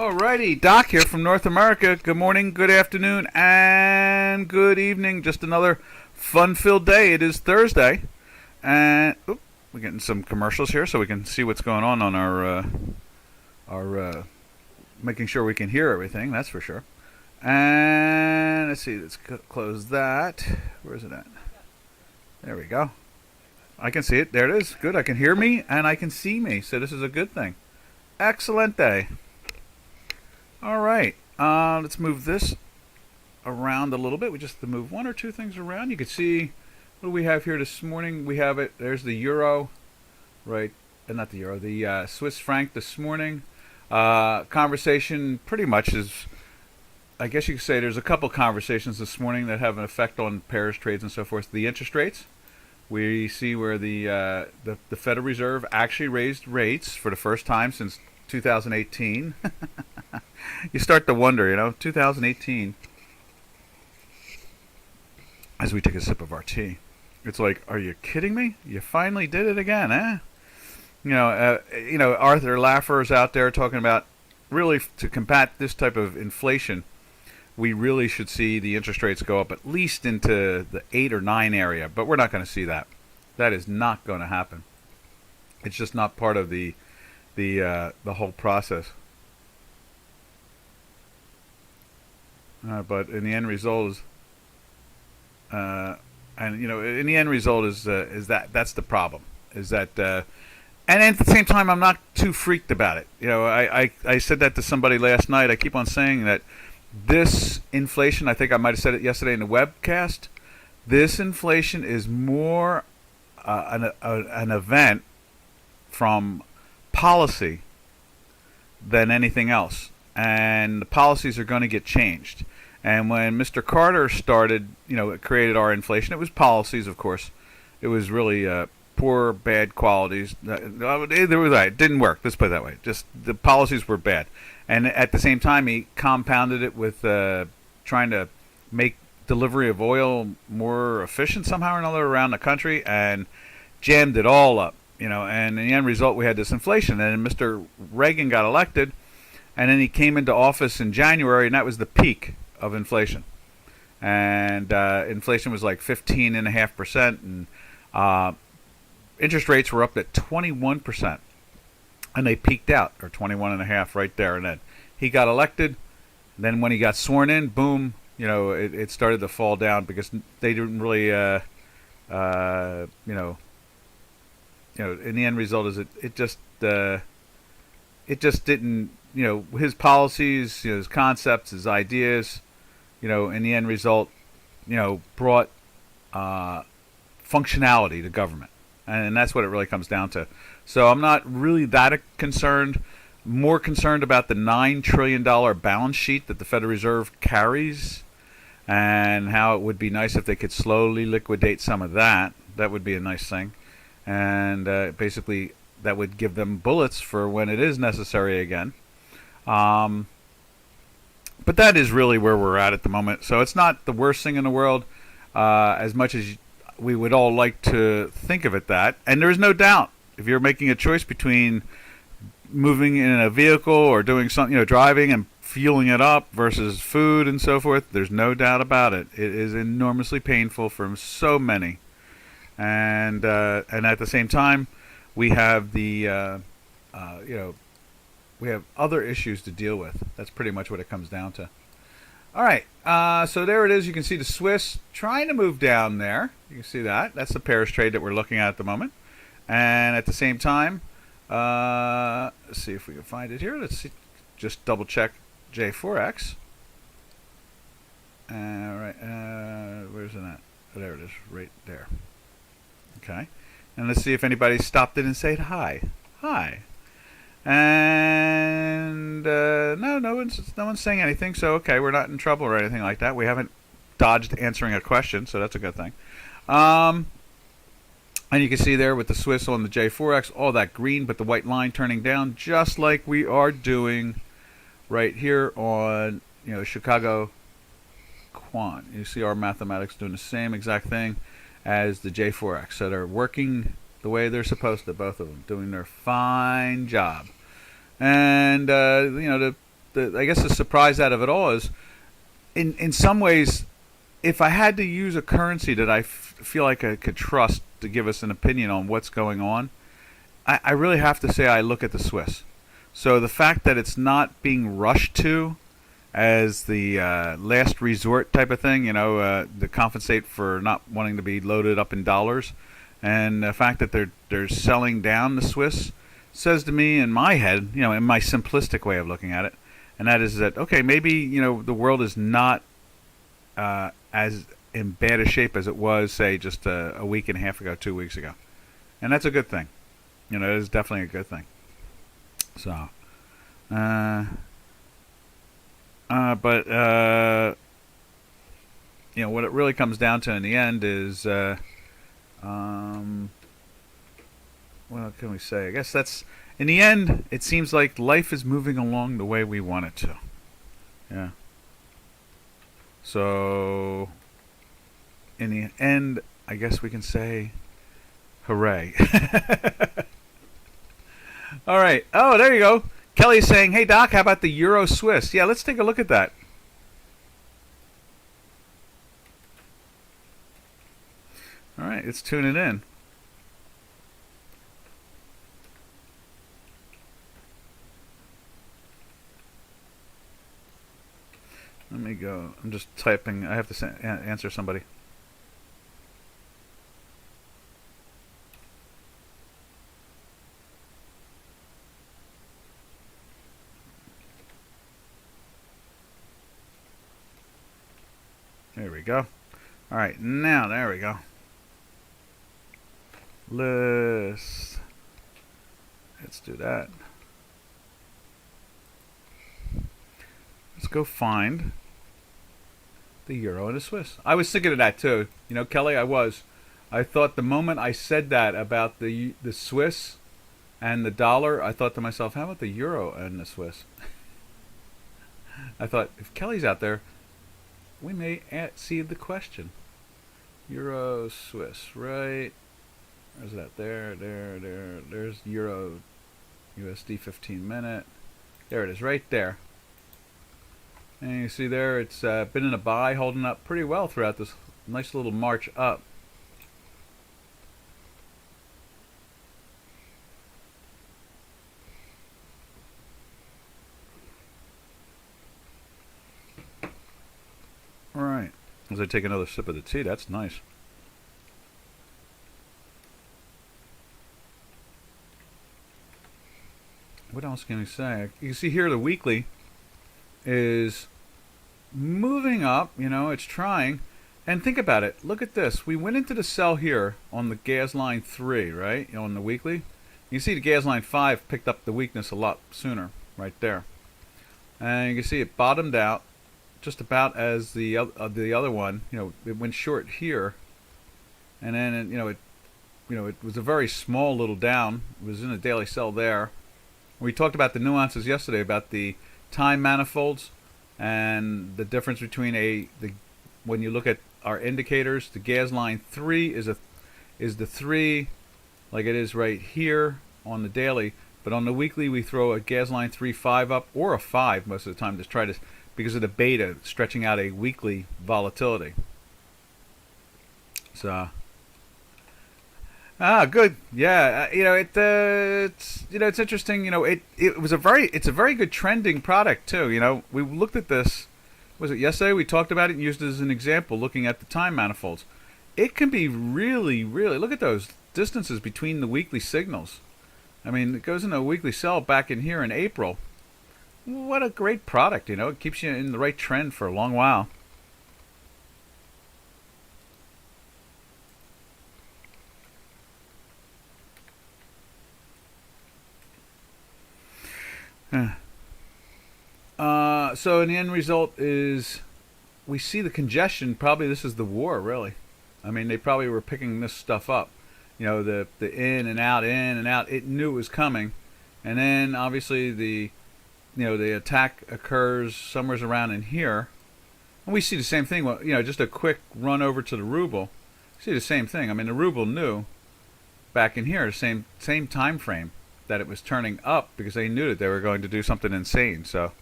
Alrighty, Doc here from North America. Good morning, good afternoon, and good evening. Just another fun-filled day. It is Thursday, and we're getting some commercials here so we can see what's going on our making sure we can hear everything. That's for sure. And let's see. Let's close that. Where is it at? There we go. I can see it. There it is. Good. I can hear me and I can see me. So this is a good thing. Excellent day. All right, let's move this around a little bit. We just have to move one or two things around. You can see what do we have here this morning. We have it. There's the euro, right? Not the euro. The Swiss franc this morning. Conversation pretty much is. I guess you could say there's a couple conversations this morning that have an effect on pairs, trades, and so forth. The interest rates. We see where the Federal Reserve actually raised rates for the first time since 2018. You start to wonder, 2018, as we take a sip of our tea, it's like, are you kidding me? You finally did it again, eh? Arthur Laffer's out there talking about really to combat this type of inflation, we really should see the interest rates go up at least into the 8 or 9 area, but we're not going to see that. That is not going to happen. It's just not part of the whole process. But in the end result is, in the end result is that's the problem. Is that, and at the same time, I'm not too freaked about it. I said that to somebody last night. I keep on saying that this inflation. I think I might have said it yesterday in the webcast. This inflation is more an event from policy than anything else. And the policies are going to get changed. And when Mr. Carter started, it created our inflation. It was policies, of course. It was really poor, bad qualities. It didn't work. Let's put it that way. Just the policies were bad. And at the same time, he compounded it with trying to make delivery of oil more efficient somehow or another around the country, and jammed it all up. And in the end result, we had this inflation. And Mr. Reagan got elected. And then he came into office in January, and that was the peak of inflation. And inflation was like 15.5%, and interest rates were up at 21%, and they peaked out, or 21.5% right there. And then he got elected. Then when he got sworn in, boom, it started to fall down because they didn't really, in the end result is it just didn't. His policies, his concepts, his ideas, in the end result, brought functionality to government. And that's what it really comes down to. So I'm not really that concerned. More concerned about the $9 trillion balance sheet that the Federal Reserve carries, and how it would be nice if they could slowly liquidate some of that. That would be a nice thing. And basically, that would give them bullets for when it is necessary again. But that is really where we're at the moment. So it's not the worst thing in the world, as much as we would all like to think of it that. And there's no doubt, if you're making a choice between moving in a vehicle or doing something, driving and fueling it up versus food and so forth, there's no doubt about it. It is enormously painful for so many. And at the same time, we have we have other issues to deal with. That's pretty much what it comes down to. All right, so there it is. You can see the Swiss trying to move down there. You can see that. That's the pairs trade that we're looking at the moment. And at the same time, let's see if we can find it here. Let's see, just double check J4X. All right, where's it at? Oh, there it is, right there. Okay, and let's see if anybody stopped in and said hi. Hi. And no one's saying anything. So okay, we're not in trouble or anything like that. We haven't dodged answering a question, so that's a good thing. And you can see there with the Swiss on the J4X, all that green, but the white line turning down, just like we are doing right here on Chicago Quant. You see our mathematics doing the same exact thing as the J4X. So they're working the way they're supposed to, both of them, doing their fine job. And, the I guess the surprise out of it all is, in some ways, if I had to use a currency that I feel like I could trust to give us an opinion on what's going on, I really have to say I look at the Swiss. So the fact that it's not being rushed to as the last resort type of thing, to compensate for not wanting to be loaded up in dollars, and the fact that they're selling down the Swiss says to me in my head, in my simplistic way of looking at it, and that is that, okay, maybe the world is not as in bad a shape as it was, say, just a week and a half ago, 2 weeks ago, and that's a good thing. It is definitely a good thing. So, but what it really comes down to in the end is, what can we say? I guess that's, in the end, it seems like life is moving along the way we want it to. Yeah. So, in the end, I guess we can say, hooray. All right. Oh, there you go. Kelly's saying, hey, Doc, how about the Euro Swiss? Yeah, let's take a look at that. All right, let's tune it in. Let me go. I'm just typing. I have to answer somebody. There we go. All right, now there we go. Let's do that. Let's go find the euro and the Swiss. I was thinking of that too. Kelly, I thought the moment I said that about the Swiss and the dollar, I thought to myself, how about the euro and the Swiss? I thought, if Kelly's out there, we may see the question. Euro, Swiss, right? Where's that? There. There's Euro, USD 15 minute. There it is, right there. And you see there, it's been in a buy, holding up pretty well throughout this nice little march up. All right. As I take another sip of the tea, that's nice. What else can we say? You can see here the weekly is moving up. It's trying. And think about it. Look at this. We went into the sell here on the gas line 3, right? On the weekly. You see the gas line 5 picked up the weakness a lot sooner, right there. And you can see it bottomed out just about as the other one. It went short here, and then it was a very small little down. It was in a daily sell there. We talked about the nuances yesterday about the time manifolds and the difference between when you look at our indicators, the gas line 3 is the 3 like it is right here on the daily, but on the weekly we throw a gas line 3-5 up, or a 5 most of the time, to try to, because of the beta stretching out a weekly volatility. So good. Yeah, it's interesting. It's a very good trending product too. We looked at this. Was it yesterday? We talked about it and used it as an example, looking at the time manifolds. It can be really, really. Look at those distances between the weekly signals. I mean, it goes into a weekly sell back in here in April. What a great product! It keeps you in the right trend for a long while. So the end result is we see the congestion. Probably this is the war, really. I mean, they probably were picking this stuff up. The in and out, in and out. It knew it was coming, and then obviously the attack occurs somewhere around in here, and we see the same thing. Well, just a quick run over to the ruble. See the same thing. I mean, the ruble knew back in here, the same time frame, that it was turning up, because they knew that they were going to do something insane. So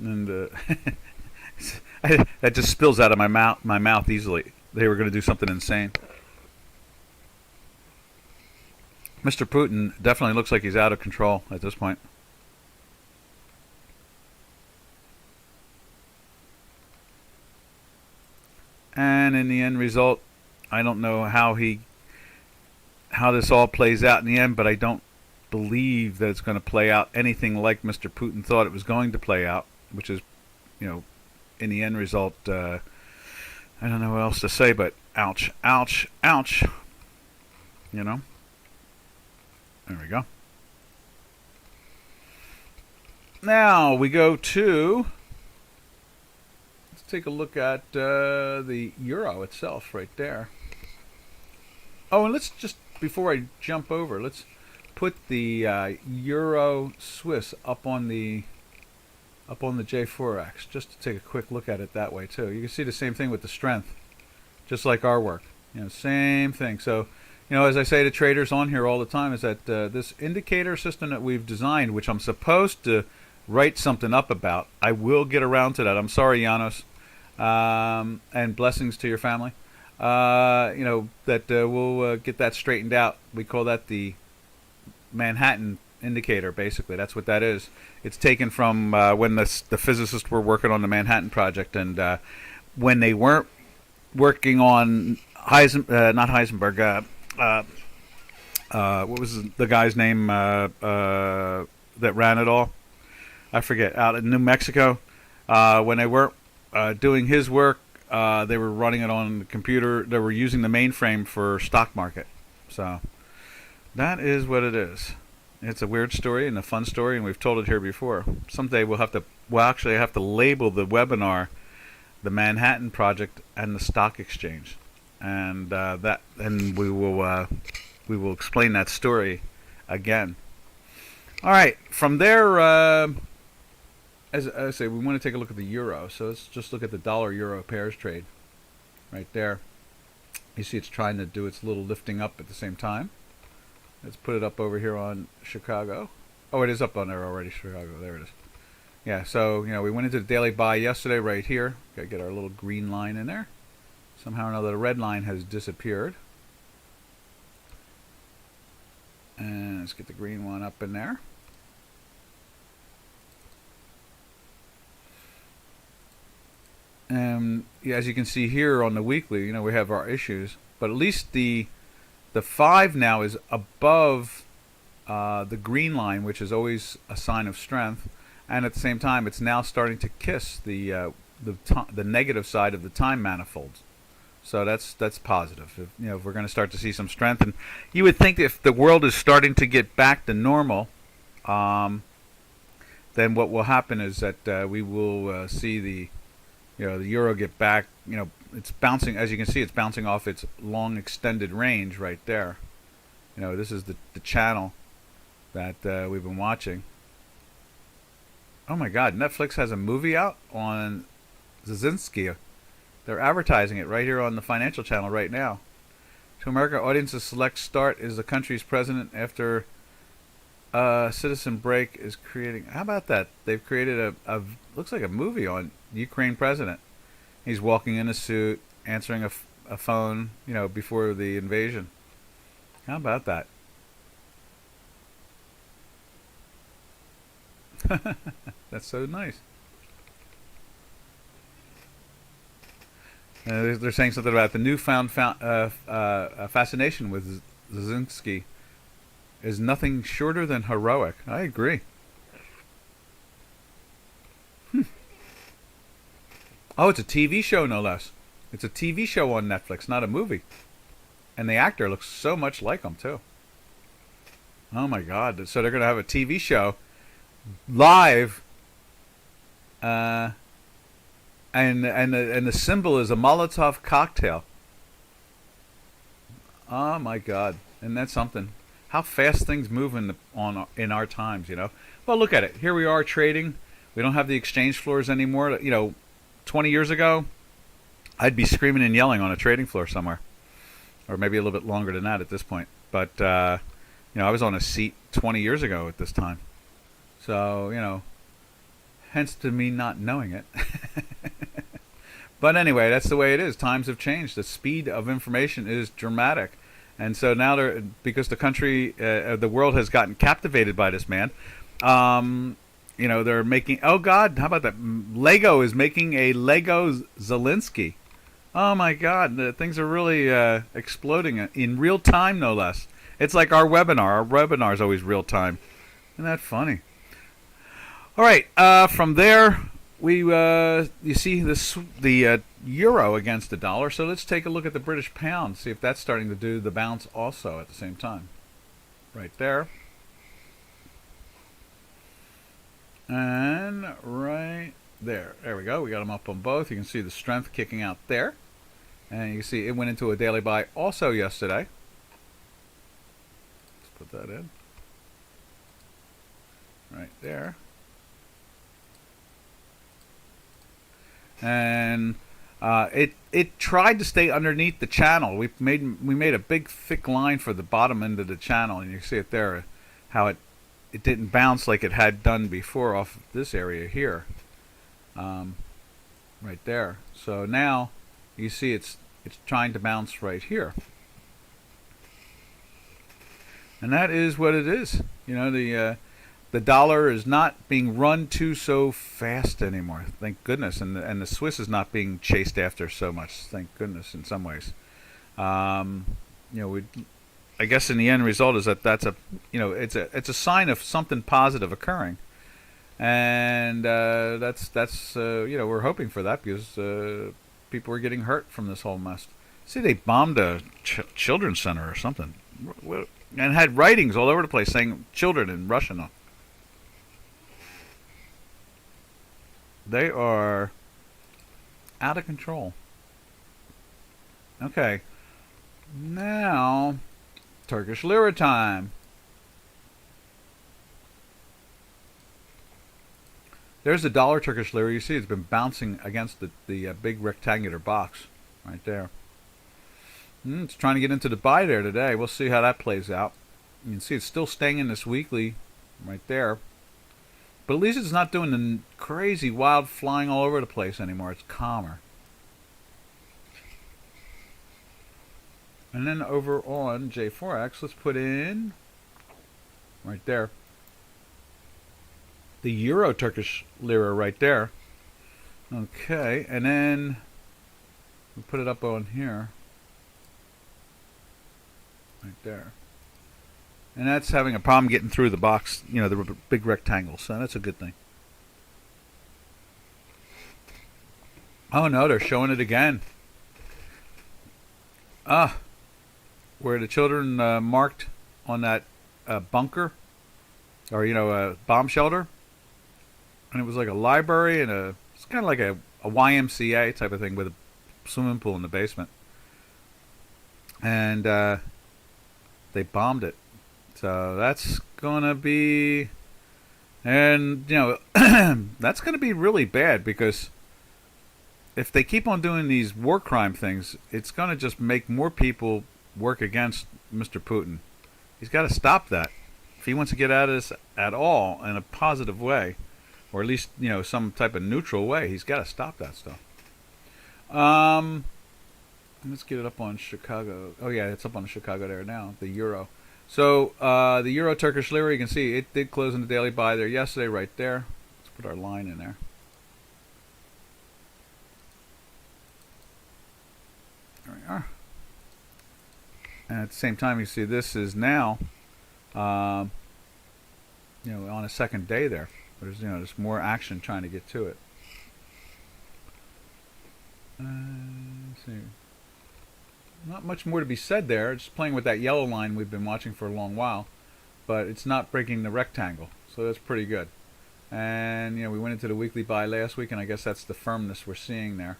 And that just spills out of my mouth easily. They were going to do something insane. Mr. Putin definitely looks like he's out of control at this point. And in the end result, I don't know how this all plays out in the end, but I don't believe that it's going to play out anything like Mr. Putin thought it was going to play out, which is, in the end result, I don't know what else to say, but ouch, ouch, ouch. There we go. Now we go to, let's take a look at the euro itself right there. Oh, and let's just, before I jump over, let's put the euro Swiss up on the J4X, just to take a quick look at it that way too. You can see the same thing with the strength, just like our work. Same thing. So, as I say to traders on here all the time, is that this indicator system that we've designed, which I'm supposed to write something up about, I will get around to that. I'm sorry, Janos, and blessings to your family. That we'll get that straightened out. We call that the Manhattan indicator, basically. That's what that is. It's taken from when the physicists were working on the Manhattan Project, and when they weren't working on not Heisenberg, what was the guy's name that ran it all? I forget. Out in New Mexico, when they weren't doing his work, they were running it on the computer. They were using the mainframe for stock market. So that is what it is. It's a weird story and a fun story, and we've told it here before. Someday we'll have to, actually I have to label the webinar the Manhattan Project and the Stock Exchange, and we will explain that story again. All right, from there, as I say, we want to take a look at the euro. So let's just look at the dollar-euro pairs trade right there. You see it's trying to do its little lifting up at the same time. Let's put it up over here on Chicago. Oh, it is up on there already, Chicago. There it is. Yeah, so, we went into the daily buy yesterday right here. Got to get our little green line in there. Somehow or another, the red line has disappeared. And let's get the green one up in there. Yeah, as you can see here on the weekly, we have our issues. But at least the 5 now is above the green line, which is always a sign of strength. And at the same time, it's now starting to kiss the negative side of the time manifolds. So that's positive. If we're going to start to see some strength, and you would think if the world is starting to get back to normal, then what will happen is that we will see the euro get back. It's bouncing, as you can see, it's bouncing off its long extended range right there. This is the channel that we've been watching. Oh my God, Netflix has a movie out on Zelensky. They're advertising it right here on the financial channel right now. To America, audiences select start is the country's president after Citizen Break is creating. How about that? They've created a looks like a movie on Ukraine president. He's walking in a suit, answering a phone, before the invasion. How about that? That's so nice. They're saying something about the newfound fascination with Zelensky is nothing shorter than heroic. I agree. Oh, it's a TV show, no less. It's a TV show on Netflix, not a movie. And the actor looks so much like him, too. Oh, my God. So they're going to have a TV show live, and the symbol is a Molotov cocktail. Oh, my God. Isn't that something? How fast things move in our times, Well, look at it. Here we are trading. We don't have the exchange floors anymore. 20 years ago, I'd be screaming and yelling on a trading floor somewhere, or maybe a little bit longer than that at this point. But I was on a seat 20 years ago at this time. So hence to me not knowing it. But anyway, that's the way it is. Times have changed. The speed of information is dramatic. And so now, because the country, the world has gotten captivated by this man, they're making, oh God, how about that? Lego is making a Lego Zelensky. Oh my God, things are really exploding in real time, no less. It's like our webinar. Our webinar is always real time. Isn't that funny? All right, from there, you see the euro against the dollar. So let's take a look at the British pound, see if that's starting to do the bounce also at the same time. Right there. And right there. There we go. We got them up on both. You can see the strength kicking out there. And you can see it went into a daily buy also yesterday. Let's put that in. Right there. And it tried to stay underneath the channel. We made a big thick line for the bottom end of the channel, and you see it there, how it didn't bounce like it had done before off of this area here, right there. So now you see it's trying to bounce right here, and that is what it is. You know, the dollar is not being run to so fast anymore, thank goodness, and the Swiss is not being chased after so much, thank goodness, in some ways. I guess in the end result is that's it's a sign of something positive occurring, and that's we're hoping for that, because people are getting hurt from this whole mess. See, they bombed a children's center or something, and had writings all over the place saying children in Russian. They are out of control. Okay, now Turkish lira time. There's the dollar Turkish lira. You see it's been bouncing against the big rectangular box right there. It's trying to get into the buy there today. We'll see how that plays out. You can see it's still staying in this weekly right there. But at least it's not doing the crazy wild flying all over the place anymore. It's calmer. And then over on J4X, let's put in right there the Euro Turkish lira right there. Okay, and then we'll put it up on here. Right there. And that's having a problem getting through the box, the big rectangle. So that's a good thing. Oh no, they're showing it again. Where the children marked on that bunker, or a bomb shelter, and it was like a library and it's kind of like a YMCA type of thing with a swimming pool in the basement, and they bombed it. So that's gonna be, and that's gonna be really bad, because if they keep on doing these war crime things, it's gonna just make more people work against Mr. Putin. He's got to stop that if he wants to get out of this at all in a positive way, or at least some type of neutral way. He's got to stop that stuff. Let's get it up on Chicago. Oh yeah, it's up on Chicago there now. The euro. So the Euro Turkish lira, you can see it did close in the daily buy there yesterday, right there. Let's put our line in there. There we are. And at the same time, you see this is now, on a second day there. There's more action trying to get to it. Let's see. Not much more to be said there. Just playing with that yellow line we've been watching for a long while, but it's not breaking the rectangle, so that's pretty good. And we went into the weekly buy last week, and I guess that's the firmness we're seeing there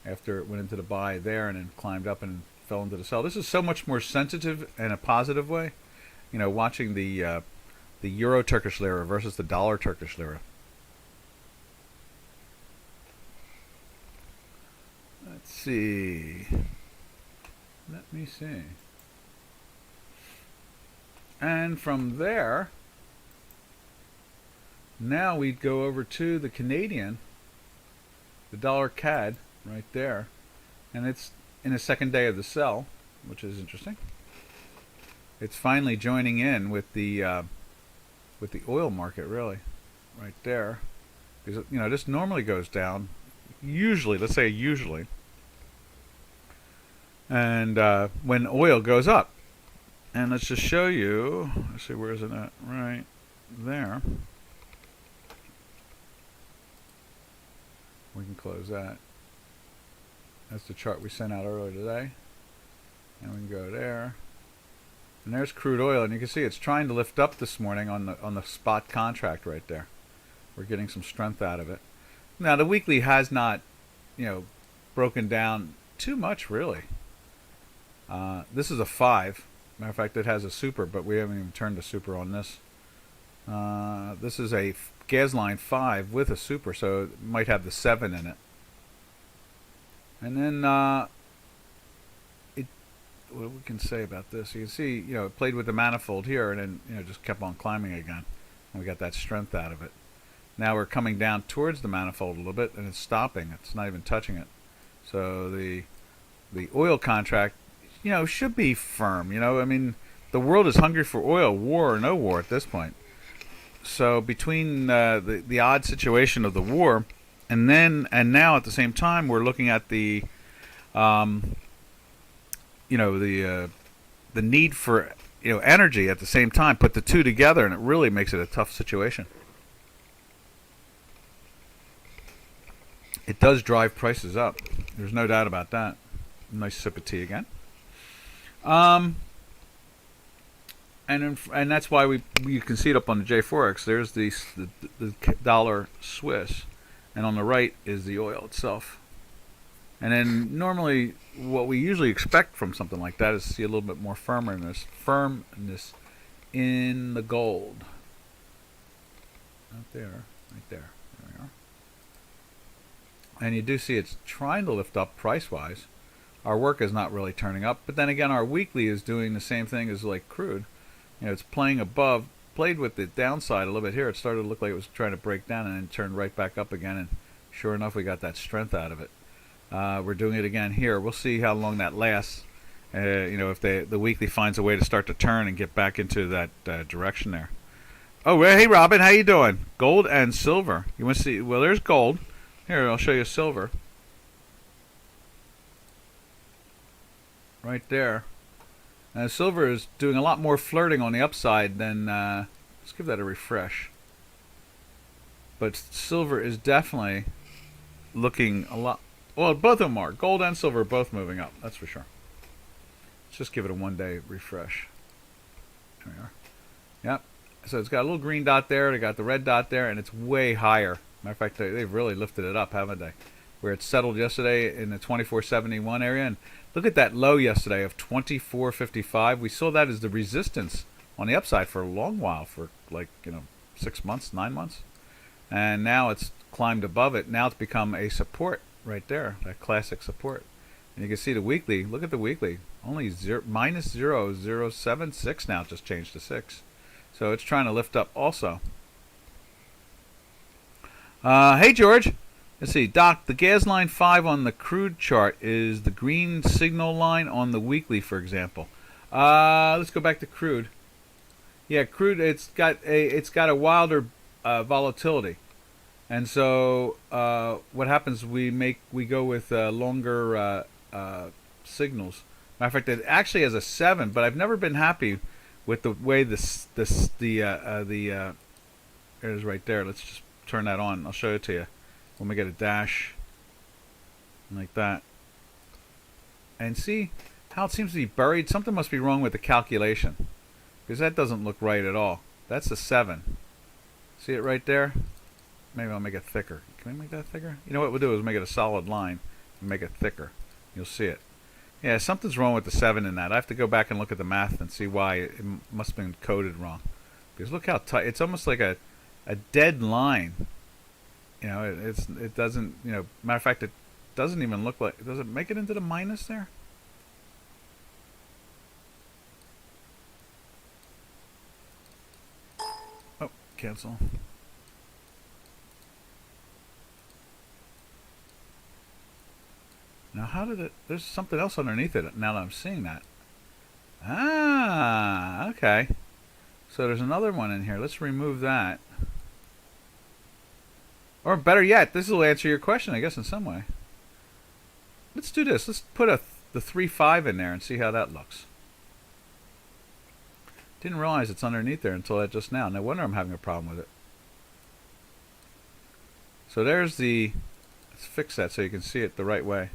after it went into the buy there and then climbed up and fell into the sell. This is so much more sensitive in a positive way, watching the Euro Turkish lira versus the dollar Turkish lira. Let's see. Let me see. And from there, Now we'd go over to the Canadian, the dollar CAD, right there, and it's in a second day of the sell, which is interesting. It's finally joining in with the oil market, really, right there, because this normally goes down, usually, let's say usually, and when oil goes up. And let's just show you. Let's see, where is it at? Right there. We can close that. That's the chart we sent out earlier today. And we can go there. And there's crude oil, and you can see it's trying to lift up this morning on the spot contract right there. We're getting some strength out of it. Now the weekly has not, broken down too much really. This is a 5. Matter of fact, it has a super, but we haven't even turned a super on this. This is a Gasline 5 with a super, so it might have the 7 in it. And then, what we can say about this, you can see, it played with the manifold here, and then, just kept on climbing again. And we got that strength out of it. Now we're coming down towards the manifold a little bit, and it's stopping. It's not even touching it. So the oil contract, should be firm. I mean, the world is hungry for oil, war or no war at this point. So between the odd situation of the war, and now at the same time, we're looking at the need for energy at the same time. Put the two together, and it really makes it a tough situation. It does drive prices up. There's no doubt about that. Nice sip of tea again. And that's why you can see it up on the J4X. There's the dollar Swiss, and on the right is the oil itself. And then normally, what we usually expect from something like that is to see a little bit more firmness in the gold. Not there, right there. There we are. And you do see it's trying to lift up price-wise. Our work is not really turning up, but then again, our weekly is doing the same thing as like crude. It's playing above, played with the downside a little bit here. It started to look like it was trying to break down and then turned right back up again, and sure enough, we got that strength out of it. We're doing it again here. We'll see how long that lasts. If the weekly finds a way to start to turn and get back into that direction there. Oh, hey Robin, how you doing? Gold and silver. You want to see? Well, there's gold. Here, I'll show you silver. Right there. Silver is doing a lot more flirting on the upside than. Let's give that a refresh. But silver is definitely looking a lot. Well, both of them are. Gold and silver are both moving up. That's for sure. Let's just give it a 1-day refresh. There we are. Yep. So it's got a little green dot there. They got the red dot there, and it's way higher. Matter of fact, they've really lifted it up, haven't they? Where it settled yesterday in the 2471 area, and look at that low yesterday of 2455. We saw that as the resistance on the upside for a long while, for 6 months, 9 months, and now it's climbed above it. Now it's become a support right there, that classic support. And you can see the weekly. Look at the weekly, only minus 0.076 now. It just changed to 6, so it's trying to lift up also. Hey George. Let's see, Doc, the gas line 5 on the crude chart is the green signal line on the weekly, for example. Let's go back to crude. Yeah, crude, it's got a wilder volatility. And so what happens, we go with longer signals. Matter of fact, it actually has a 7, but I've never been happy with the way it is right there. Let's just turn that on. I'll show it to you. When we get a dash like that, and see how it seems to be buried. Something must be wrong with the calculation, because that doesn't look right at all. That's a 7. See it right there? Maybe I'll make it thicker. Can we make that thicker? You know what we'll do is make it a solid line and make it thicker. You'll see it. Yeah, something's wrong with the 7 in that. I have to go back and look at the math and see why it must have been coded wrong. Because look how tight. It's almost like a dead line. It doesn't, matter of fact, it doesn't even look like, does it make it into the minus there? Oh, cancel. Now how did it, there's something else underneath it now that I'm seeing that. Ah, okay. So there's another one in here. Let's remove that. Or better yet, this will answer your question, I guess, in some way. Let's do this. Let's put the 3.5 in there and see how that looks. Didn't realize it's underneath there until just now. No wonder I'm having a problem with it. So there's the, let's fix that so you can see it the right way.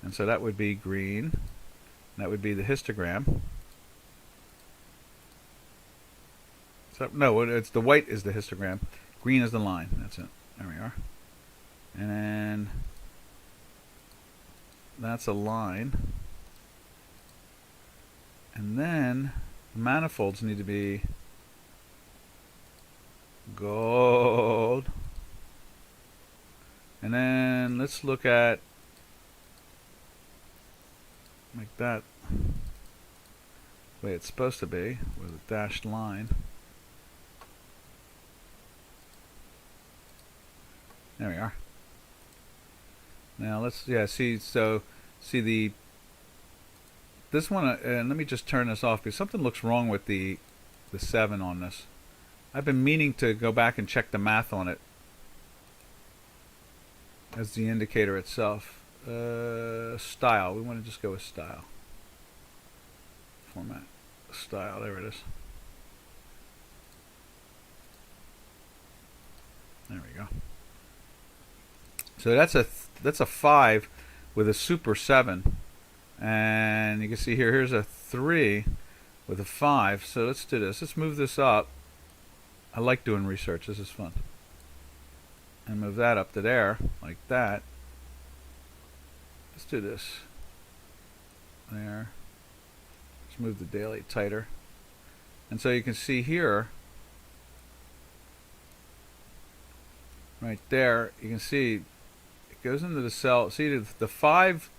And so that would be green. That would be the histogram. So, no, it's the white is the histogram. Green is the line. That's it. There we are. And then that's a line. And then the manifolds need to be gold. And then let's look at like that, the way it's supposed to be, with a dashed line. There we are. Now let's see this one, and let me just turn this off because something looks wrong with the 7 on this. I've been meaning to go back and check the math on it as the indicator itself. Style. We want to just go with style. Format. Style. There it is. There we go. So that's a 5 with a super 7, and you can see here's a 3 with a 5. So let's do this. Let's move this up. I like doing research. This is fun. And move that up to there like that. Let's do this. There. Let's move the daily tighter. And so you can see here, right there, you can see it goes into the cell. See the 5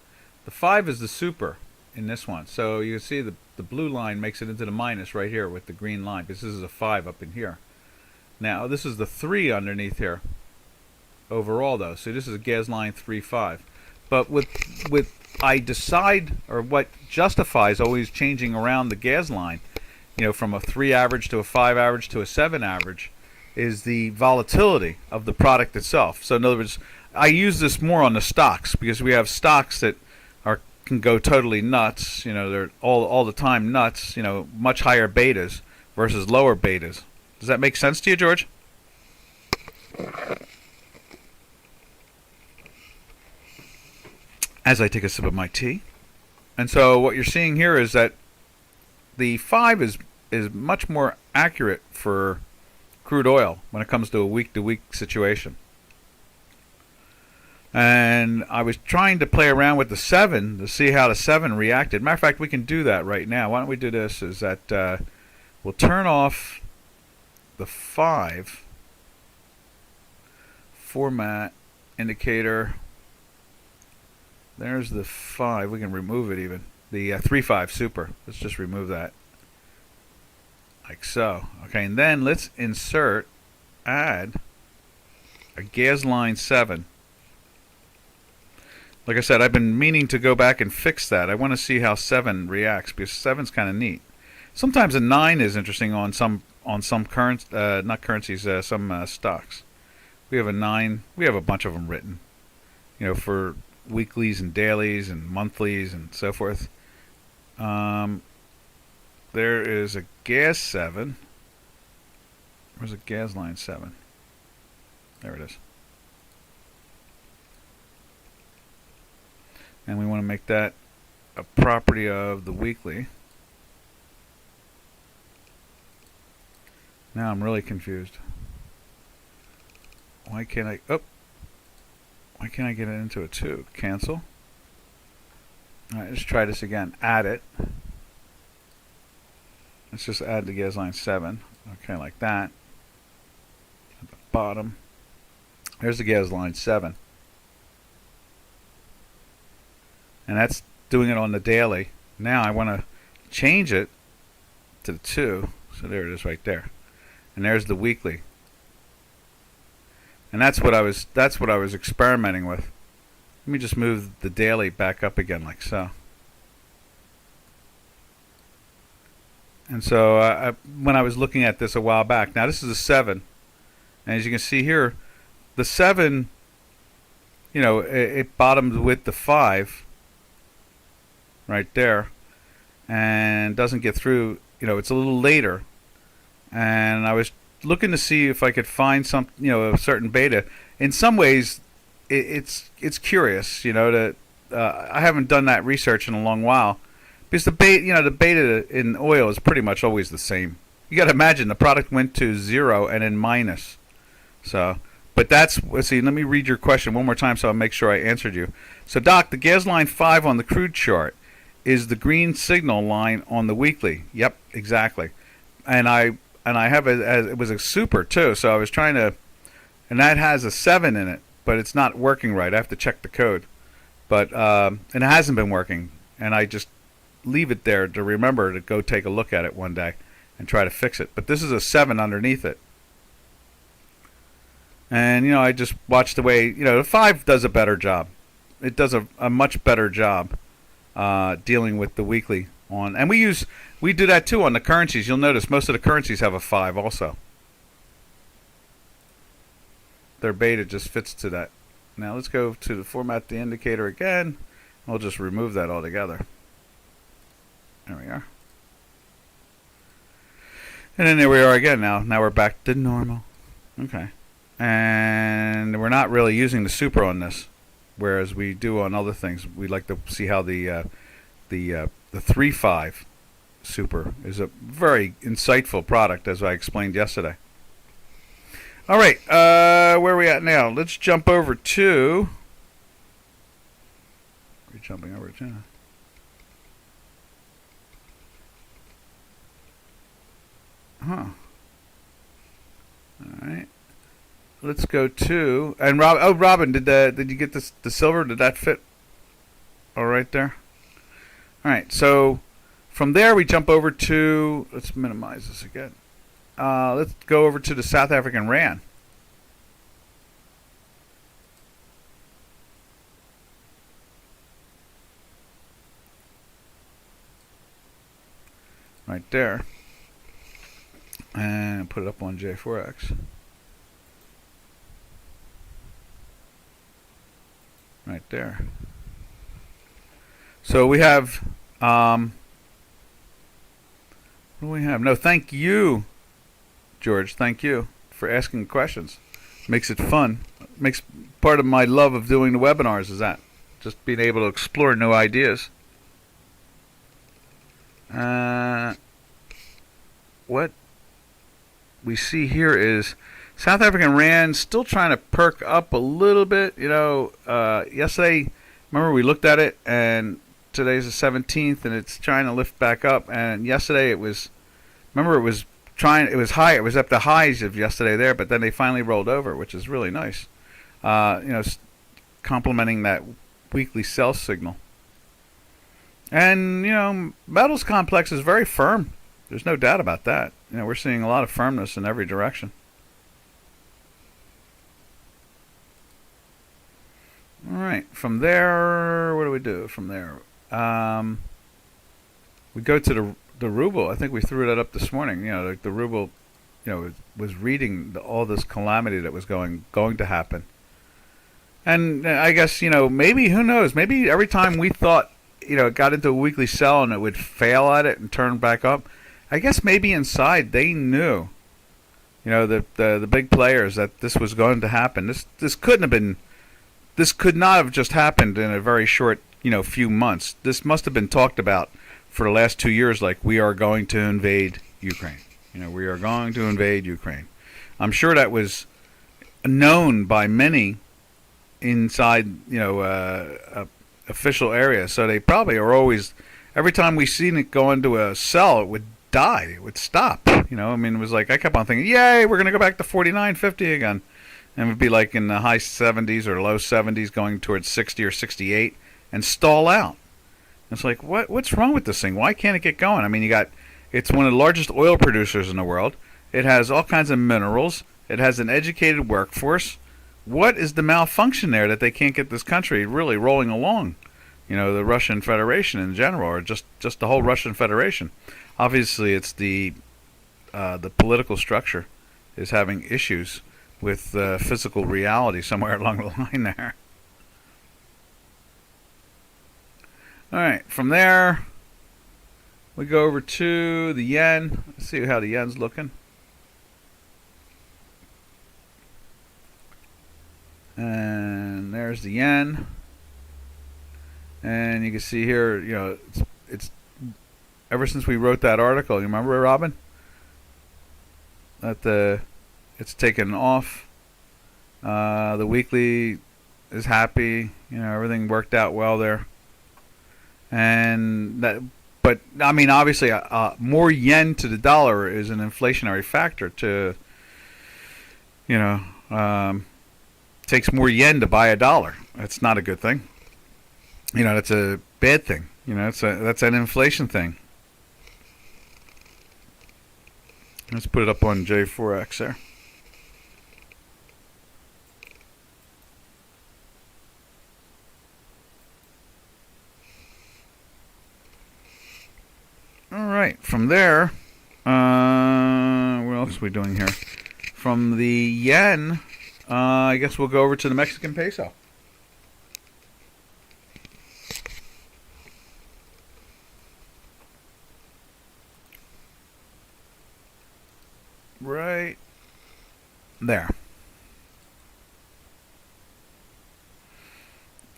is the super in this one. So you can see the blue line makes it into the minus right here with the green line, because this is a 5 up in here. Now this is the 3 underneath here overall though. So this is a gas line 3.5. But with I decide, or what justifies always changing around the gas line, you know, from a 3 average to a 5 average to a 7 average, is the volatility of the product itself. So in other words, I use this more on the stocks, because we have stocks that can go totally nuts. You know, they're all the time nuts. You know, much higher betas versus lower betas. Does that make sense to you, George? As I take a sip of my tea. And so what you're seeing here is that the 5 is much more accurate for crude oil when it comes to a week-to-week situation. And I was trying to play around with the 7 to see how the 7 reacted. Matter of fact, we can do that right now. Why don't we do this? Is that we'll turn off the 5 format indicator. There's the 5. We can remove it even. The 3.5 super. Let's just remove that. Like so. Okay, and then let's add a gas line 7. Like I said, I've been meaning to go back and fix that. I want to see how 7 reacts, because 7's kind of neat. Sometimes a 9 is interesting on some not currencies, some stocks. We have a 9. We have a bunch of them written, you know, for weeklies and dailies and monthlies and so forth. There is a gas 7. Where's a gas line 7? There it is. And we want to make that a property of the weekly. Now I'm really confused. Why can't I get it into a 2? Cancel. Alright, let's try this again. Add it. Let's just add the gas line 7. Okay, like that. At the bottom. There's the gas line 7. And that's doing it on the daily. Now I want to change it to the 2. So there it is right there. And there's the weekly. And that's what I was experimenting with. Let me just move the daily back up again like so. And so when I was looking at this a while back, now this is a 7. And as you can see here, the 7, it bottomed with the 5 right there and doesn't get through. It's a little later. And I was looking to see if I could find some, a certain beta. In some ways, it's curious, that I haven't done that research in a long while, because the beta in oil is pretty much always the same. You got to imagine the product went to 0 and then minus. So, but let's see. Let me read your question one more time so I'll make sure I answered you. So, Doc, the gas line 5 on the crude chart is the green signal line on the weekly. Yep, exactly. And I have it was a super too. So I was trying to, and that has a 7 in it, but it's not working right. I have to check the code, but and it hasn't been working, and I just leave it there to remember to go take a look at it one day and try to fix it. But this is a 7 underneath it, and I just watch the way the 5 does a better job. It does a much better job dealing with the weekly on, and we do that too on the currencies. You'll notice most of the currencies have a 5 also. Their beta just fits to that. Now let's go to the format the indicator again. I'll just remove that altogether. There we are. And then there we are again now. Now we're back to normal. Okay. And we're not really using the super on this, whereas we do on other things. We like to see how the 3.5 super is a very insightful product, as I explained yesterday. All right, where are we at now? Let's jump over to. We're jumping over to. Huh. All right. Let's go to Robin, did you get the silver? Did that fit? All right there. All right. So from there we jump over to. Let's minimize this again. Let's go over to the South African Rand. Right there. And put it up on J4X. Right there. So we have, what do we have? No, thank you, George. Thank you for asking questions. Makes it fun. Makes part of my love of doing the webinars is that. Just being able to explore new ideas. What we see here is South African Rand still trying to perk up a little bit. Yesterday, remember we looked at it, and today's the 17th, and it's trying to lift back up. And yesterday it was high. It was up the highs of yesterday there, but then they finally rolled over, which is really nice. Complementing that weekly sell signal. And metals complex is very firm. There's no doubt about that. We're seeing a lot of firmness in every direction. All right. From there, what do we do? From there, we go to the ruble. I think we threw that up this morning. The ruble, was reading all this calamity that was going to happen. And I guess maybe, who knows? Maybe every time we thought it got into a weekly sell and it would fail at it and turn back up, I guess maybe inside they knew, the big players, that this was going to happen. This could not have just happened in a very short, few months. This must have been talked about for the last 2 years, like, we are going to invade Ukraine. We are going to invade Ukraine. I'm sure that was known by many inside, official areas. So they probably are always, every time we seen it go into a sell, it would die. It would stop. It was like, I kept on thinking, yay, we're going to go back to 49.50 again. And it would be like in the high 70s or low 70s going towards 60 or 68 and stall out. It's like, what's wrong with this thing? Why can't it get going? It's one of the largest oil producers in the world. It has all kinds of minerals. It has an educated workforce. what is the malfunction there that they can't get this country really rolling along? You know, the Russian Federation in general, or just the whole Russian Federation. Obviously, it's the political structure is having issues with physical reality somewhere along the line there. All right, from there we go over to the yen. Let's see how the yen's looking. And there's the yen. And you can see here, you know, it's ever since we wrote that article, you remember, Robin? That it's taken off. The weekly is happy. You know, everything worked out well there. And that, but I mean, obviously, more yen to the dollar is an inflationary factor. To, you know, takes more yen to buy a dollar. That's not a good thing. You know, that's a bad thing. You know, that's an inflation thing. Let's put it up on J4X there. All right, from there, what else are we doing here? From the yen, I guess we'll go over to the Mexican peso. Right there.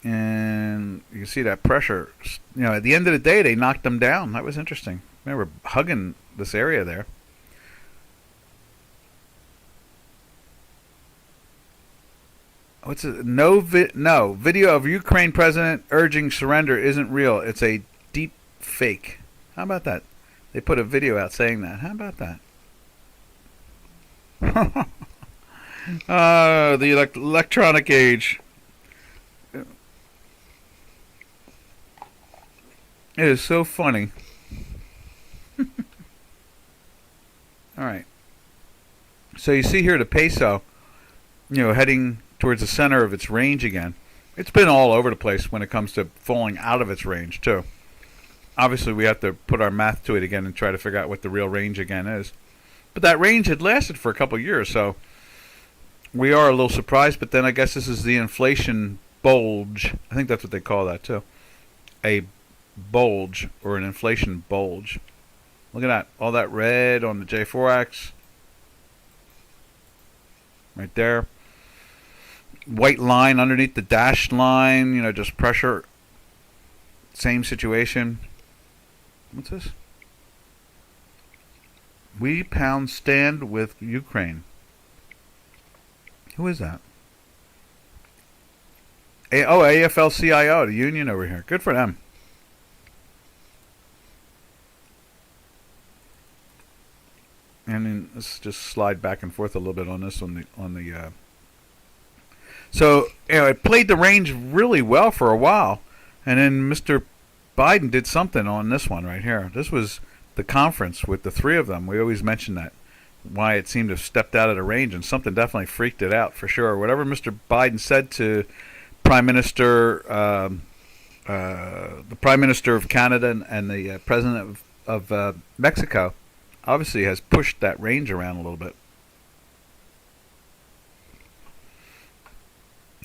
And you can see that pressure. You know, at the end of the day, they knocked them down. That was interesting. They were hugging this area there. What's it? No video of Ukraine president urging surrender isn't real. It's a deep fake. How about that? They put a video out saying that. How about that? The electronic age. It is so funny. All right. So you see here the peso, you know, heading towards the center of its range again. It's been all over the place when it comes to falling out of its range too. Obviously, we have to put our math to it again and try to figure out what the real range again is. But that range had lasted for a couple of years, so we are a little surprised. But then I guess this is the inflation bulge. I think that's what they call that too. A bulge, or an inflation bulge. Look at that. All that red on the J4X. Right there. White line underneath the dashed line. You know, just pressure. Same situation. What's this? We pound stand with Ukraine. Who is that? AFL-CIO, the union over here. Good for them. And then let's just slide back and forth a little bit on this So, you know, it played the range really well for a while, and then Mr. Biden did something on this one right here. This was the conference with the three of them. We always mention that, why it seemed to have stepped out of the range, and something definitely freaked it out for sure. Whatever Mr. Biden said to Prime Minister, the Prime Minister of Canada and the President of Mexico, obviously has pushed that range around a little bit.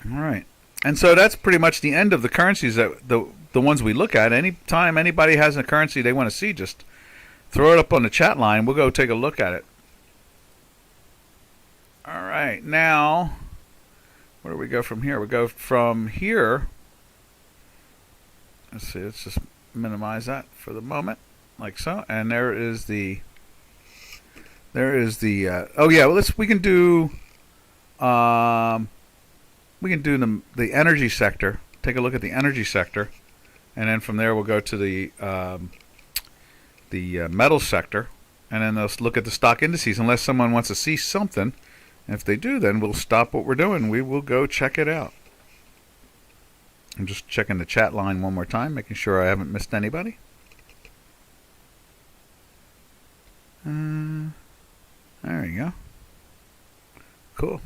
All right. And so that's pretty much the end of the currencies, that the ones we look at. Anytime anybody has a currency they want to see, just throw it up on the chat line. We'll go take a look at it. All right. Now, where do we go from here? We go from here. Let's see. Let's just minimize that for the moment, like so. And there is the. Oh yeah. Well, we can do. We can do the energy sector. Take a look at the energy sector, and then from there we'll go to the metal sector, and then let's look at the stock indices. Unless someone wants to see something, and if they do, then we'll stop what we're doing. We will go check it out. I'm just checking the chat line one more time, making sure I haven't missed anybody. There you go. Cool.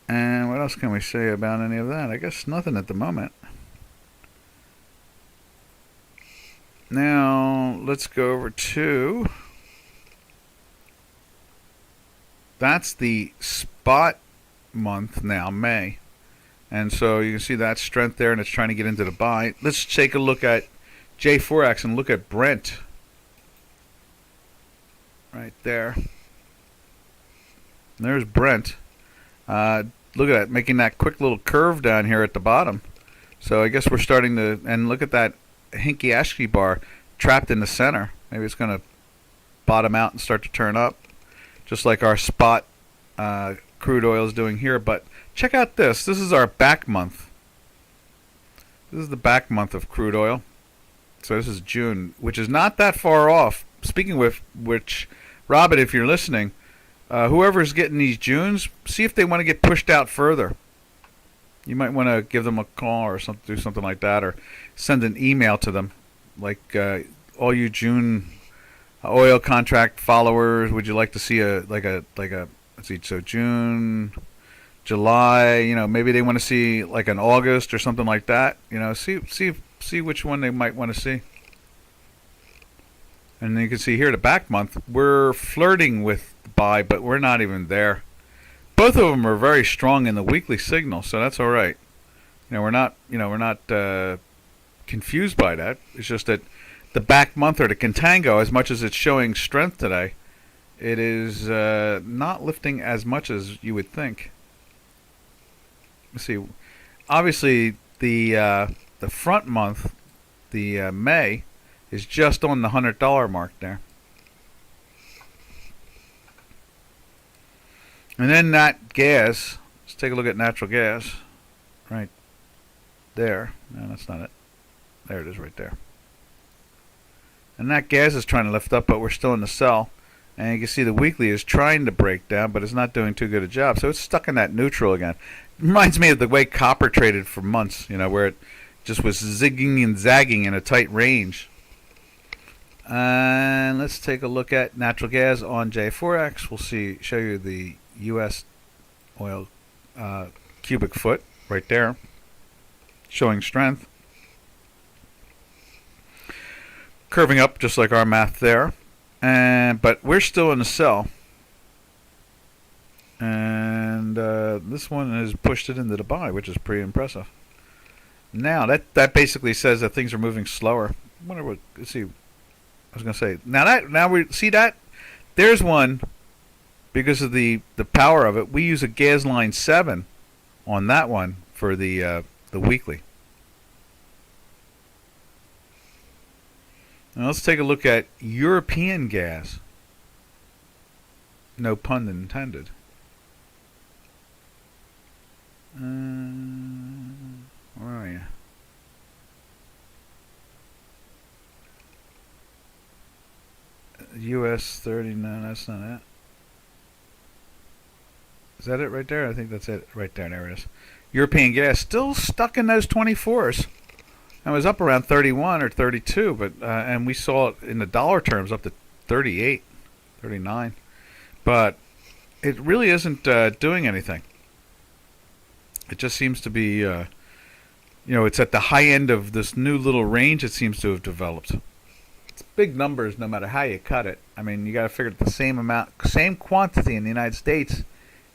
And what else can we say about any of that? I guess nothing at the moment. Now, let's go over to... That's the spot month now, May. And so you can see that strength there, and it's trying to get into the buy. Let's take a look at J4X and look at Brent. Right there. There's Brent. Look at that, making that quick little curve down here at the bottom. So I guess we're starting to, and look at that hinky ASCII bar trapped in the center. Maybe it's going to bottom out and start to turn up, just like our spot crude oil is doing here. But check out this. This is our back month. This is the back month of crude oil. So this is June, which is not that far off. Speaking with which, Robert, if you're listening, whoever's getting these Junes, see if they want to get pushed out further. You might want to give them a call or something, do something like that, or send an email to them. Like all you June oil contract followers, would you like to see a let's see, so June, July, maybe they want to see like an August or something like that. See which one they might want to see. And then you can see here the back month, we're flirting with the buy, but we're not even there. Both of them are very strong in the weekly signal, so that's all right. We're not confused by that. It's just that the back month or the contango, as much as it's showing strength today, it is not lifting as much as you would think. Let's see. Obviously, the front month, the May, is just on the $100 mark there. And then that gas, let's take a look at natural gas. Right there. No, that's not it. There it is right there. And that gas is trying to lift up, but we're still in the sell. And you can see the weekly is trying to break down, but it's not doing too good a job. So it's stuck in that neutral again. Reminds me of the way copper traded for months, where it just was zigging and zagging in a tight range. And let's take a look at natural gas on J4X. We'll show you the U.S. oil cubic foot right there, showing strength. Curving up just like our math there. But we're still in the sell. And this one has pushed it into the buy, which is pretty impressive. Now, that basically says that things are moving slower. I wonder what, let's see. I was going to say, now we see that? There's one, because of the power of it, we use a gas line 7 on that one for the weekly. Now let's take a look at European gas. No pun intended. Where are you? US 30, no, that's not it. Is that it right there? I think that's it right there. There it is. European gas still stuck in those 24s. It was up around 31 or 32, but and we saw it in the dollar terms up to 38, 39. But it really isn't doing anything. It just seems to be, it's at the high end of this new little range it seems to have developed. It's big numbers no matter how you cut it. I mean, you got to figure the same amount, same quantity in the United States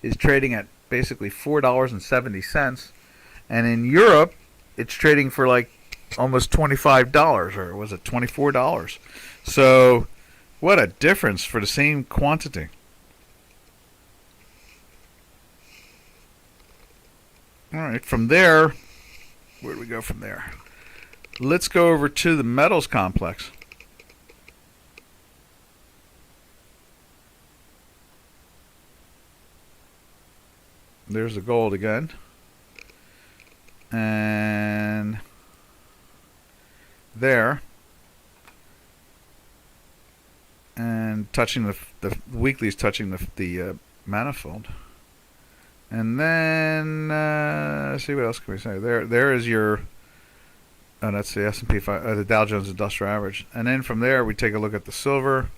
is trading at basically $4.70, and in Europe it's trading for like almost $25, or was it $24? So what a difference for the same quantity. All right, from there, where do we go from there? Let's go over to the metals complex. There's the gold again. And there. And touching the weekly is touching the manifold. And then let's see, what else can we say? There is your. Oh, that's the S&P 5, the Dow Jones Industrial Average. And then from there we take a look at the silver.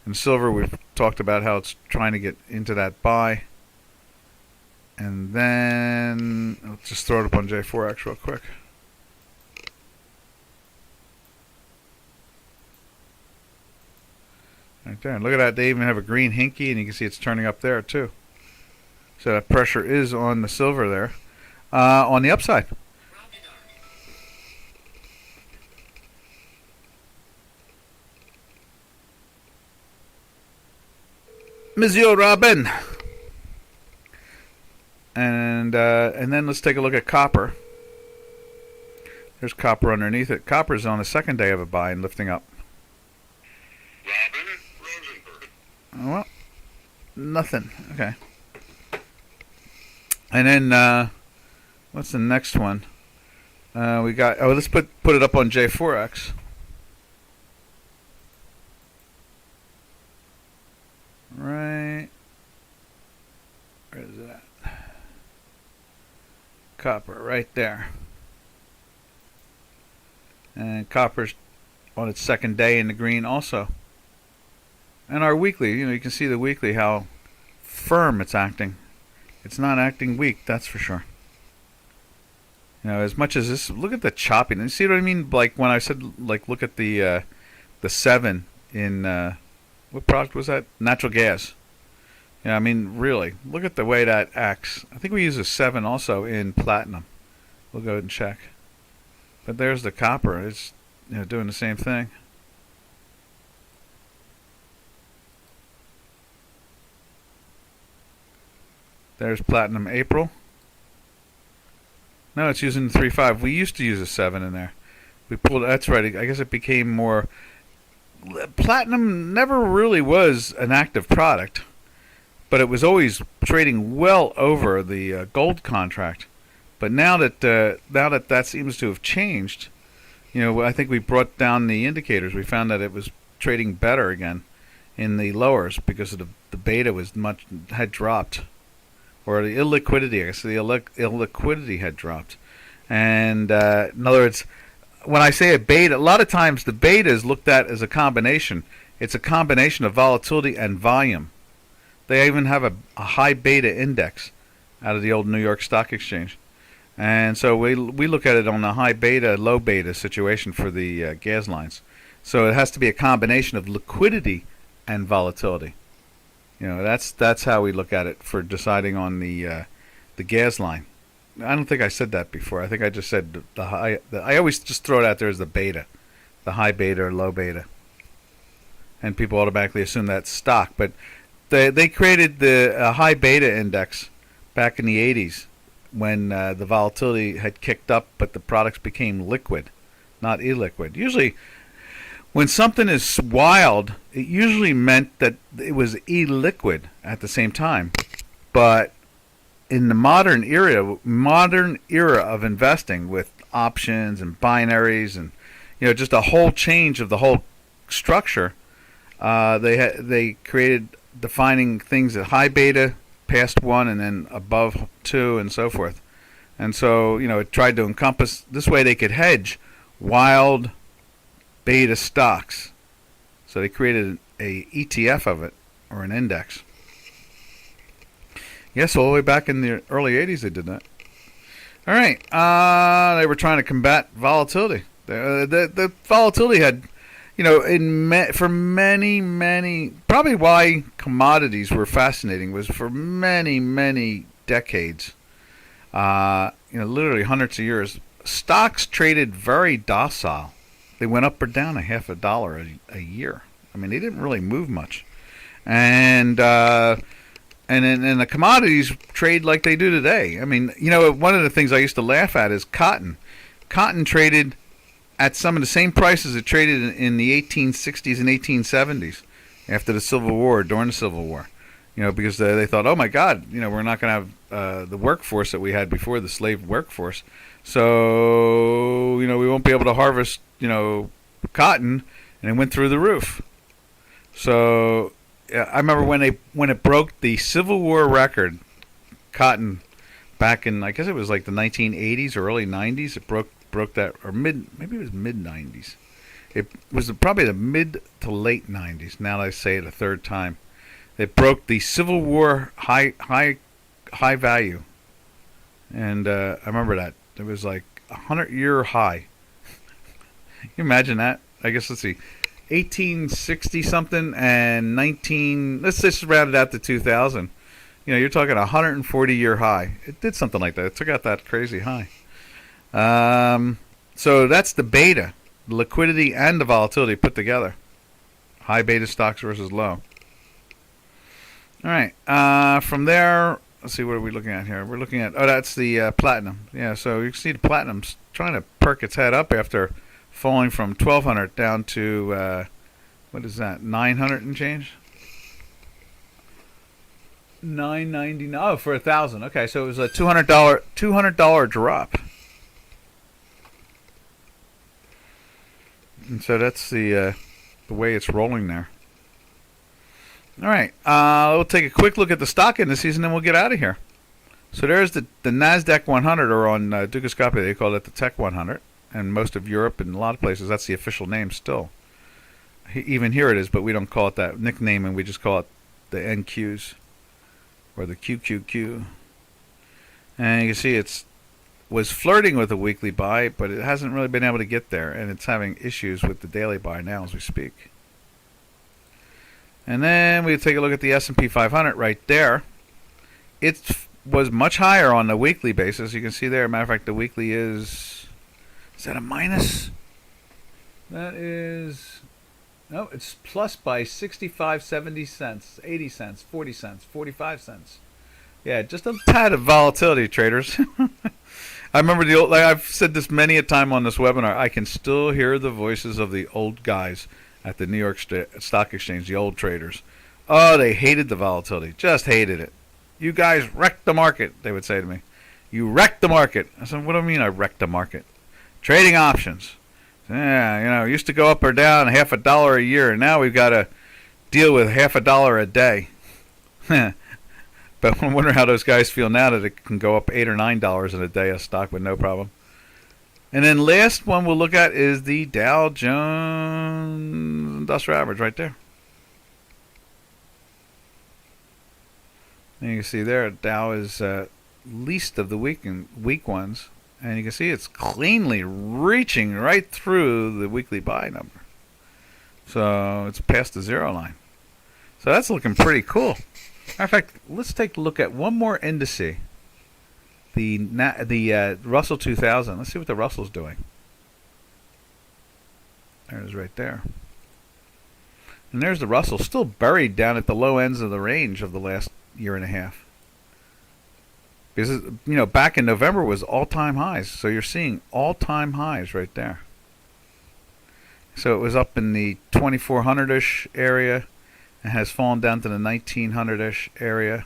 And silver, we've talked about how it's trying to get into that buy. And then let's just throw it up on J4X real quick. Right there. And look at that. They even have a green hinky, and you can see it's turning up there too. So that pressure is on the silver there. On the upside. Monsieur Robin. And then let's take a look at copper. There's copper underneath it. Copper's on the second day of a buy and lifting up. Robin Rosenberg. Well, nothing. Okay. And then what's the next one? We got. Oh, let's put it up on J4X. Right. Where is it at? Copper, right there. And copper's on its second day in the green also. And our weekly, you can see the weekly how firm it's acting. It's not acting weak, that's for sure. As much as this, look at the choppiness. You see what I mean? Like when I said, like, look at the 7 in what product was that? Natural gas. Yeah, I mean, really, look at the way that acts. I think we use a 7 also in platinum. We'll go ahead and check. But there's the copper. It's doing the same thing. There's platinum April. No, it's using 3.5. We used to use a 7 in there. We pulled. That's right. I guess it became more. Platinum never really was an active product, but it was always trading well over the gold contract. But now that that seems to have changed, I think we brought down the indicators. We found that it was trading better again in the lowers because of the beta had dropped, or the illiquidity. I guess the illiquidity had dropped. And in other words, when I say a beta, a lot of times the beta is looked at as a combination. It's a combination of volatility and volume. They even have a high beta index out of the old New York Stock Exchange. And so we look at it on a high beta, low beta situation for the gas lines. So it has to be a combination of liquidity and volatility. That's how we look at it for deciding on the gas line. I don't think I said that before. I think I just said the high. I always just throw it out there as the beta, the high beta or low beta, and people automatically assume that's stock. But they created the high beta index back in the 80s when the volatility had kicked up, but the products became liquid, not illiquid. Usually, when something is wild, it usually meant that it was illiquid at the same time. But in the modern era of investing with options and binaries and just a whole change of the whole structure, they created defining things at high beta, past 1, and then above 2, and so forth. And so it tried to encompass this way they could hedge wild beta stocks. So they created a ETF of it, or an index. Yes, all the way back in the early 80s they did that. All right. They were trying to combat volatility. The volatility had, for many, probably why commodities were fascinating was for many decades, literally hundreds of years, stocks traded very docile. They went up or down a half a dollar a year. I mean, they didn't really move much. And then the commodities trade like they do today. I mean, one of the things I used to laugh at is cotton. Cotton traded at some of the same prices it traded in the 1860s and 1870s after the Civil War, during the Civil War. Because they thought, oh my God, we're not going to have the workforce that we had before, the slave workforce. So, we won't be able to harvest, cotton, and it went through the roof. So I remember when it broke the Civil War record, cotton, back in, I guess it was like the 1980s or early 90s. It broke that, or maybe it was mid 90s. It was probably the mid to late 90s. Now that I say it a third time, it broke the Civil War high value And I remember that. It was like a 100-year high. Can you imagine that? I guess, let's see, 1860 something and 19, let's just round it out to 2000. You're talking a 140-year high. It did something like that. It took out that crazy high. So that's the beta, the liquidity and the volatility put together. High beta stocks versus low. All right. From there, let's see, what are we looking at here? We're looking at, that's the platinum. Yeah, so you can see the platinum's trying to perk its head up after falling from 1,200 down to, what is that, 900 and change? 999. Oh, for 1,000. Okay, so it was a $200 drop. And so that's the way it's rolling there. All right, we'll take a quick look at the stock indices and then we'll get out of here. So there's the Nasdaq 100, or on Dukascopy they call it the Tech 100, and most of Europe and a lot of places that's the official name still. Even here it is, but we don't call it that nickname, and we just call it the NQs or the QQQ. And you can see it's was flirting with a weekly buy, but it hasn't really been able to get there, and it's having issues with the daily buy now as we speak. And then we take a look at the S&P 500 right there. It was much higher on the weekly basis. You can see there, matter of fact, the weekly is that a minus? That is, no, it's plus by 65, 70 cents, 80 cents, 40 cents, 45 cents. Yeah, just a tad of volatility, traders. I remember the old, like I've said this many a time on this webinar, I can still hear the voices of the old guys at the New York Stock Exchange, the old traders. Oh, they hated the volatility, just hated it. You guys wrecked the market, they would say to me. You wrecked the market. I said, what do I mean I wrecked the market? Trading options. Yeah, used to go up or down $0.50 a year, and now we've got to deal with $0.50 a day. But I wonder how those guys feel now that it can go up $8 or $9 in a day a stock with no problem. And then last one we'll look at is the Dow Jones Industrial Average right there. And you can see there Dow is least of the weak ones. And you can see it's cleanly reaching right through the weekly buy number. So it's past the zero line. So that's looking pretty cool. Matter of fact, let's take a look at one more indice. The Russell 2000. Let's see what the Russell's doing. There it is right there. And there's the Russell, still buried down at the low ends of the range of the last year and a half. Because, back in November was all-time highs. So you're seeing all-time highs right there. So it was up in the 2400-ish area and has fallen down to the 1900-ish area.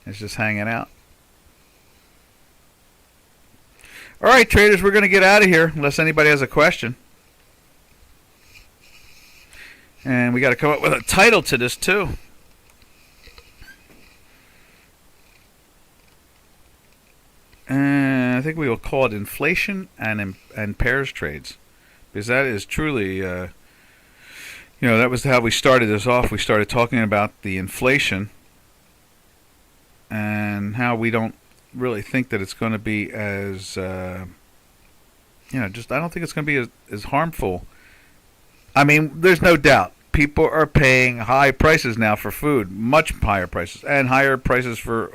It's just hanging out. All right, traders, we're going to get out of here unless anybody has a question. And we got to come up with a title to this too. And I think we will call it inflation and pairs trades, because that is truly, that was how we started this off. We started talking about the inflation and how we don't really think that it's going to be as, I don't think it's going to be as harmful. I mean, there's no doubt people are paying high prices now for food, much higher prices, and higher prices for,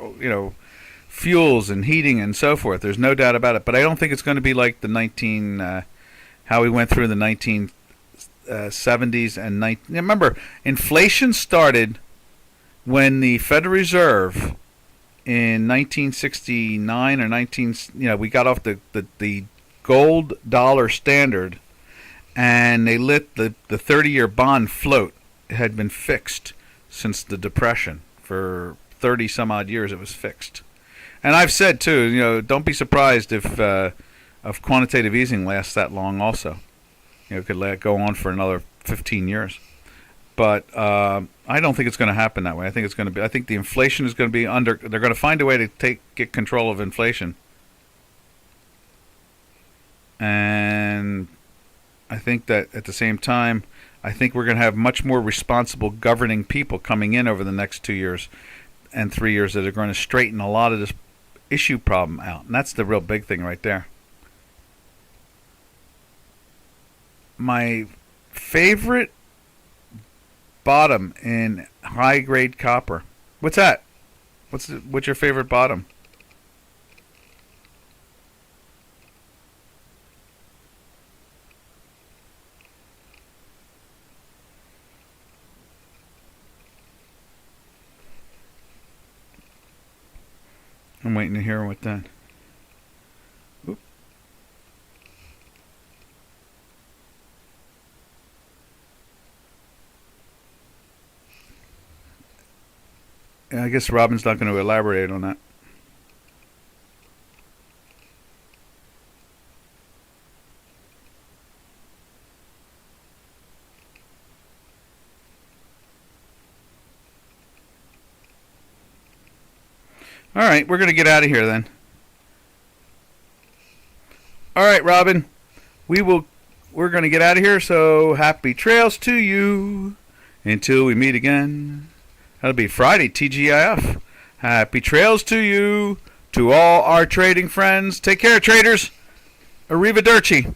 fuels and heating and so forth. There's no doubt about it. But I don't think it's going to be like the how we went through the 1970s and remember, inflation started when the Federal Reserve in 1969 or we got off the gold dollar standard, and they let the 30-year bond float. It had been fixed since the Depression. For 30 some odd years it was fixed. And I've said too, don't be surprised if quantitative easing lasts that long also. It could go on for another 15 years. But I don't think it's going to happen that way. I think the inflation is going to be under. They're going to find a way to get control of inflation. And I think that at the same time, I think we're going to have much more responsible governing people coming in over the next 2 years and 3 years that are going to straighten a lot of this issue problem out, and that's the real big thing right there. My favorite bottom in high grade copper. What's that? What's your favorite bottom? I'm waiting to hear what that. Oop. Yeah, I guess Robin's not going to elaborate on that. All right, we're going to get out of here then. All right, Robin. We're going to get out of here, so happy trails to you until we meet again. That'll be Friday, TGIF. Happy trails to you, to all our trading friends. Take care, traders. Arrivederci.